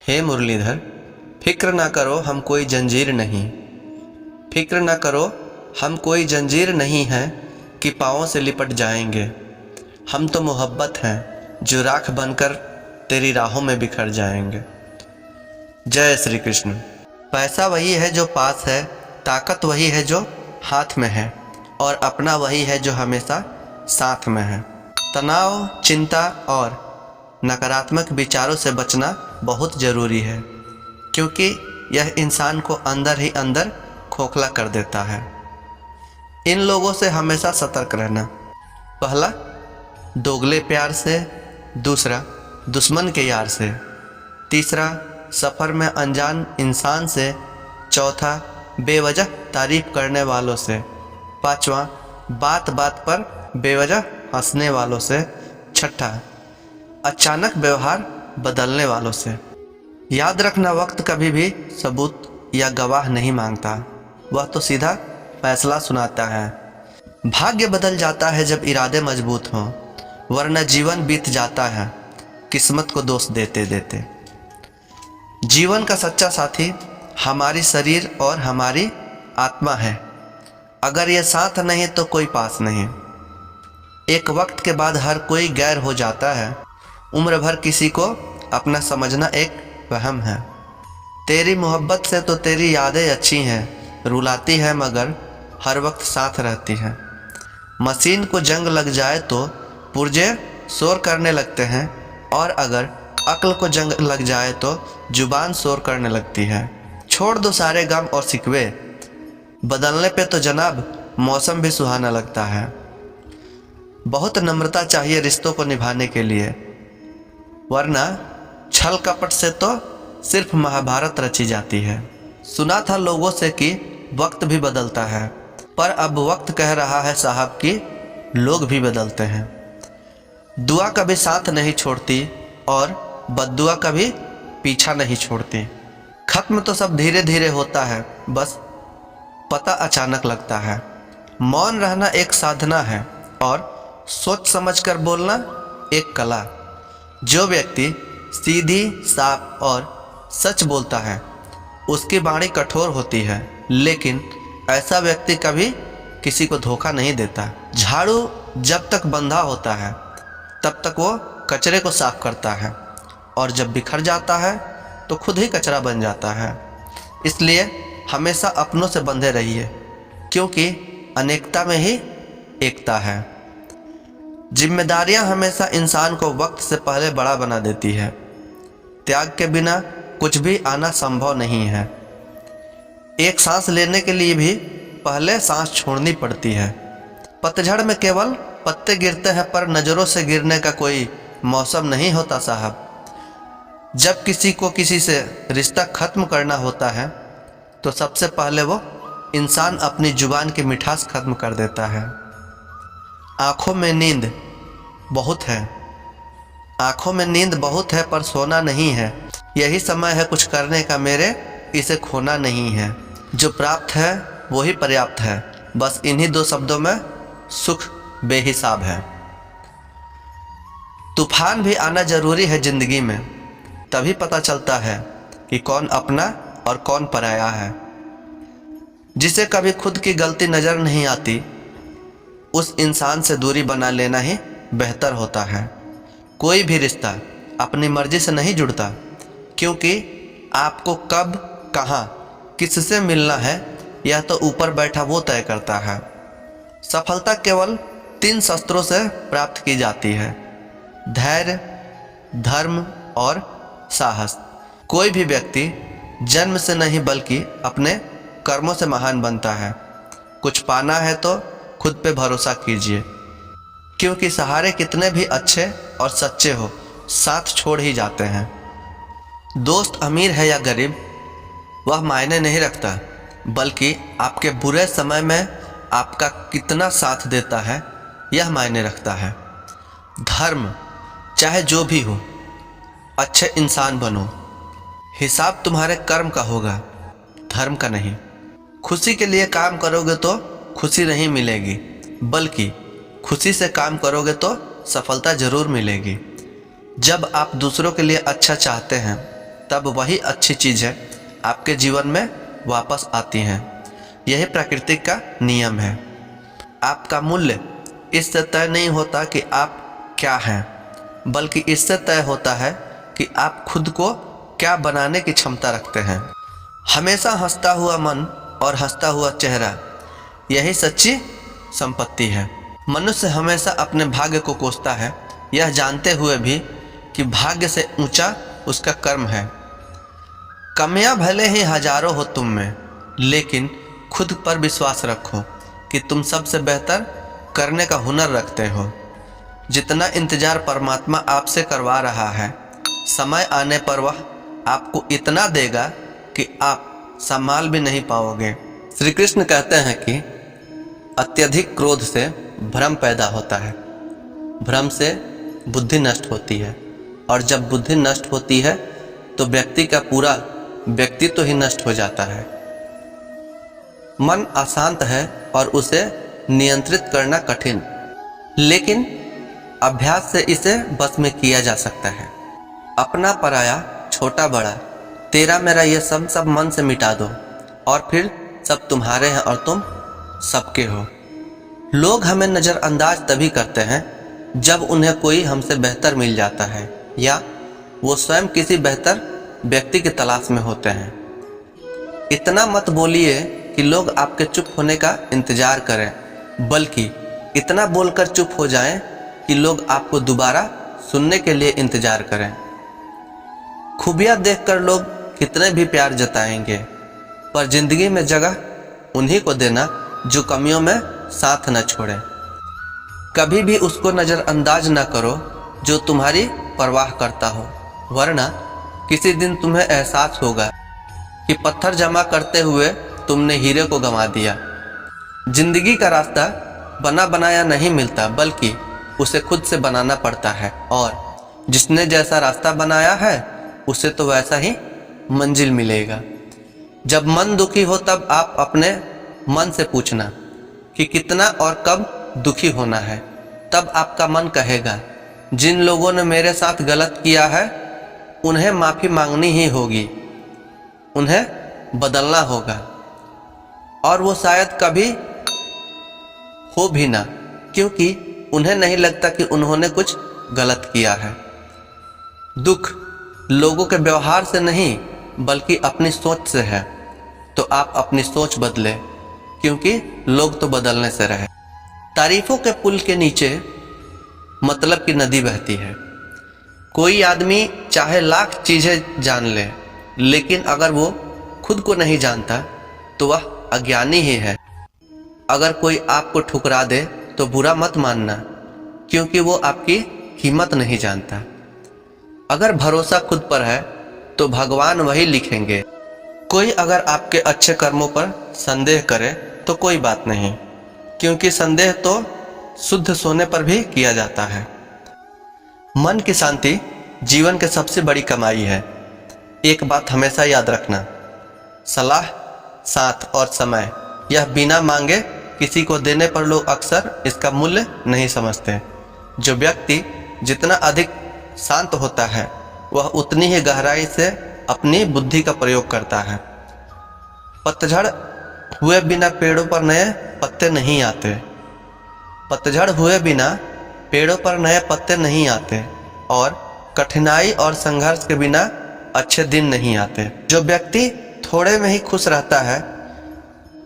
हे मुरलीधर, फिक्र ना करो हम कोई जंजीर नहीं, फिक्र ना करो हम कोई जंजीर नहीं हैं कि पाँवों से लिपट जाएंगे। हम तो मोहब्बत हैं जो राख बनकर तेरी राहों में बिखर जाएंगे। जय श्री कृष्ण। पैसा वही है जो पास है, ताकत वही है जो हाथ में है, और अपना वही है जो हमेशा साथ में है। तनाव, चिंता और नकारात्मक विचारों से बचना बहुत ज़रूरी है, क्योंकि यह इंसान को अंदर ही अंदर खोखला कर देता है। इन लोगों से हमेशा सतर्क रहना। पहला, दोगले प्यार से। दूसरा, दुश्मन के यार से। तीसरा, सफ़र में अनजान इंसान से। चौथा, बेवजह तारीफ करने वालों से। पांचवा, बात बात पर बेवजह हंसने वालों से। छठा, अचानक व्यवहार बदलने वालों से। याद रखना, वक्त कभी भी सबूत या गवाह नहीं मांगता, वह तो सीधा फैसला सुनाता है। भाग्य बदल जाता है जब इरादे मजबूत हों, वरना जीवन बीत जाता है किस्मत को दोष देते देते। जीवन का सच्चा साथी हमारी शरीर और हमारी आत्मा है। अगर ये साथ नहीं तो कोई पास नहीं। एक वक्त के बाद हर कोई गैर हो जाता है। उम्र भर किसी को अपना समझना एक वहम है। तेरी मोहब्बत से तो तेरी यादें अच्छी हैं, रुलाती है मगर हर वक्त साथ रहती हैं। मशीन को जंग लग जाए तो पुर्जे शोर करने लगते हैं, और अगर अक्ल को जंग लग जाए तो जुबान शोर करने लगती है। छोड़ दो सारे गम और शिकवे, बदलने पे तो जनाब मौसम भी सुहाना लगता है। बहुत नम्रता चाहिए रिश्तों को निभाने के लिए, वरना छल कपट से तो सिर्फ महाभारत रची जाती है। सुना था लोगों से कि वक्त भी बदलता है, पर अब वक्त कह रहा है साहब कि लोग भी बदलते हैं। दुआ कभी साथ नहीं छोड़ती और बद्दुआ कभी पीछा नहीं छोड़ती। खत्म तो सब धीरे धीरे होता है, बस पता अचानक लगता है। मौन रहना एक साधना है और सोच समझकर बोलना एक कला। जो व्यक्ति सीधी, साफ और सच बोलता है उसकी वाणी कठोर होती है, लेकिन ऐसा व्यक्ति कभी किसी को धोखा नहीं देता। झाड़ू जब तक बंधा होता है तब तक वो कचरे को साफ करता है, और जब बिखर जाता है तो खुद ही कचरा बन जाता है। इसलिए हमेशा अपनों से बंधे रहिए, क्योंकि अनेकता में ही एकता है। जिम्मेदारियां हमेशा इंसान को वक्त से पहले बड़ा बना देती है। त्याग के बिना कुछ भी आना संभव नहीं है। एक सांस लेने के लिए भी पहले सांस छोड़नी पड़ती है। पतझड़ में केवल पत्ते गिरते हैं, पर नज़रों से गिरने का कोई मौसम नहीं होता साहब। जब किसी को किसी से रिश्ता ख़त्म करना होता है तो सबसे पहले वो इंसान अपनी जुबान की मिठास ख़त्म कर देता है। आँखों में नींद बहुत है, आँखों में नींद बहुत है, पर सोना नहीं है। यही समय है कुछ करने का मेरे, इसे खोना नहीं है। जो प्राप्त है वही पर्याप्त है, बस इन्हीं दो शब्दों में सुख बेहिसाब है। तूफान भी आना जरूरी है जिंदगी में, तभी पता चलता है कि कौन अपना और कौन पराया है। जिसे कभी खुद की गलती नज़र नहीं आती, उस इंसान से दूरी बना लेना ही बेहतर होता है। कोई भी रिश्ता अपनी मर्जी से नहीं जुड़ता, क्योंकि आपको कब, कहाँ, किससे मिलना है यह तो ऊपर बैठा वो तय करता है। सफलता केवल 3 शस्त्रों से प्राप्त की जाती है: धैर्य, धर्म और साहस। कोई भी व्यक्ति जन्म से नहीं बल्कि अपने कर्मों से महान बनता है। कुछ पाना है तो खुद पे भरोसा कीजिए, क्योंकि सहारे कितने भी अच्छे और सच्चे हो, साथ छोड़ ही जाते हैं। दोस्त अमीर है या गरीब वह मायने नहीं रखता, बल्कि आपके बुरे समय में आपका कितना साथ देता है यह मायने रखता है। धर्म चाहे जो भी हो, अच्छे इंसान बनो। हिसाब तुम्हारे कर्म का होगा, धर्म का नहीं। खुशी के लिए काम करोगे तो खुशी नहीं मिलेगी, बल्कि खुशी से काम करोगे तो सफलता जरूर मिलेगी। जब आप दूसरों के लिए अच्छा चाहते हैं तब वही अच्छी चीज़ें आपके जीवन में वापस आती हैं। यही प्रकृति का नियम है। आपका मूल्य इससे तय नहीं होता कि आप क्या हैं, बल्कि इससे तय होता है कि आप खुद को क्या बनाने की क्षमता रखते हैं। हमेशा हंसता हुआ मन और हंसता हुआ चेहरा, यही सच्ची संपत्ति है। मनुष्य हमेशा अपने भाग्य को कोसता है, यह जानते हुए भी कि भाग्य से ऊंचा उसका कर्म है। कमियां भले ही हजारों हो तुम में, लेकिन खुद पर विश्वास रखो कि तुम सबसे बेहतर करने का हुनर रखते हो। जितना इंतजार परमात्मा आपसे करवा रहा है, समय आने पर वह आपको इतना देगा कि आप संभाल भी नहीं पाओगे। श्री कृष्ण कहते हैं कि अत्यधिक क्रोध से भ्रम पैदा होता है, भ्रम से बुद्धि नष्ट होती है, और जब बुद्धि नष्ट होती है तो व्यक्ति का पूरा व्यक्तित्व ही नष्ट हो जाता है। मन अशांत है और उसे नियंत्रित करना कठिन, लेकिन अभ्यास से इसे बस में किया जा सकता है। अपना पराया, छोटा बड़ा, तेरा मेरा ये सब मन से मिटा दो, और फिर सब तुम्हारे हैं और तुम सबके हो। लोग हमें नज़रअंदाज तभी करते हैं जब उन्हें कोई हमसे बेहतर मिल जाता है, या वो स्वयं किसी बेहतर व्यक्ति की तलाश में होते हैं। इतना मत बोलिए कि लोग आपके चुप होने का इंतजार करें, बल्कि इतना बोलकर चुप हो जाएं कि लोग आपको दोबारा सुनने के लिए इंतजार करें। खूबियाँ देखकर लोग कितने भी प्यार जताएंगे, पर जिंदगी में जगह उन्हीं को देना जो कमियों में साथ न छोड़े। कभी भी उसको नज़रअंदाज न करो जो तुम्हारी परवाह करता हो, वरना किसी दिन तुम्हें एहसास होगा कि पत्थर जमा करते हुए तुमने हीरे को गंवा दिया। जिंदगी का रास्ता बना बनाया नहीं मिलता, बल्कि उसे खुद से बनाना पड़ता है, और जिसने जैसा रास्ता बनाया है उसे तो वैसा ही मंजिल मिलेगा। जब मन दुखी हो तब आप अपने मन से पूछना कि कितना और कब दुखी होना है। तब आपका मन कहेगा, जिन लोगों ने मेरे साथ गलत किया है उन्हें माफ़ी मांगनी ही होगी, उन्हें बदलना होगा, और वो शायद कभी हो भी ना, क्योंकि उन्हें नहीं लगता कि उन्होंने कुछ गलत किया है। दुख लोगों के व्यवहार से नहीं बल्कि अपनी सोच से है, तो आप अपनी सोच बदले, क्योंकि लोग तो बदलने से रहे। तारीफों के पुल के नीचे मतलब की नदी बहती है। कोई आदमी चाहे लाख चीज़ें जान ले, लेकिन अगर वो खुद को नहीं जानता तो वह अज्ञानी ही है। अगर कोई आपको ठुकरा दे तो बुरा मत मानना, क्योंकि वो आपकी कीमत नहीं जानता। अगर भरोसा खुद पर है तो भगवान वही लिखेंगे। कोई अगर आपके अच्छे कर्मों पर संदेह करे तो कोई बात नहीं, क्योंकि संदेह तो शुद्ध सोने पर भी किया जाता है। मन की शांति जीवन की सबसे बड़ी कमाई है। एक बात हमेशा याद रखना, सलाह, साथ और समय यह बिना मांगे किसी को देने पर लोग अक्सर इसका मूल्य नहीं समझते। जो व्यक्ति जितना अधिक शांत होता है वह उतनी ही गहराई से अपनी बुद्धि का प्रयोग करता है। पतझड़ हुए बिना पेड़ों पर नए पत्ते नहीं आते। पतझड़ हुए बिना पेड़ों पर नए पत्ते नहीं आते, और कठिनाई और संघर्ष के बिना अच्छे दिन नहीं आते। जो व्यक्ति थोड़े में ही खुश रहता है,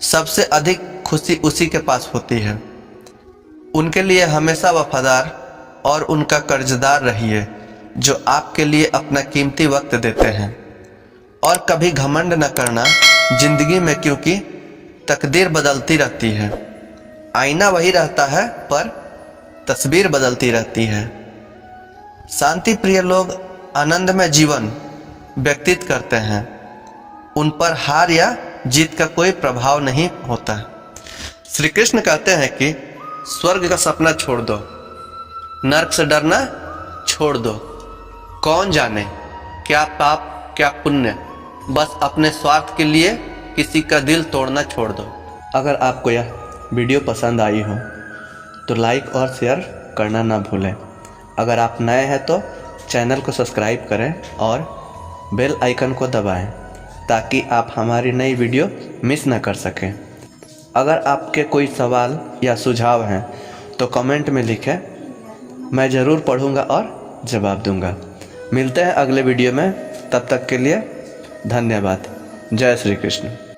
सबसे अधिक खुशी उसी के पास होती है। उनके लिए हमेशा वफादार और उनका कर्जदार रहिए, जो आपके लिए अपना कीमती वक्त देते हैं। और कभी घमंड न करना जिंदगी में, क्योंकि तकदीर बदलती रहती है। आईना वही रहता है पर तस्वीर बदलती रहती है। शांति प्रिय लोग आनंद में जीवन व्यतीत करते हैं। उन पर हार या जीत का कोई प्रभाव नहीं होता। श्री कृष्ण कहते हैं कि स्वर्ग का सपना छोड़ दो, नरक से डरना छोड़ दो। कौन जाने क्या पाप क्या पुण्य, बस अपने स्वार्थ के लिए किसी का दिल तोड़ना छोड़ दो। अगर आपको यह वीडियो पसंद आई हो तो लाइक और शेयर करना ना भूलें। अगर आप नए हैं तो चैनल को सब्सक्राइब करें और बेल आइकन को दबाएं ताकि आप हमारी नई वीडियो मिस न कर सकें। अगर आपके कोई सवाल या सुझाव हैं तो कमेंट में लिखें, मैं ज़रूर पढ़ूंगा और जवाब दूंगा। मिलते हैं अगले वीडियो में, तब तक के लिए धन्यवाद। जय श्री कृष्ण।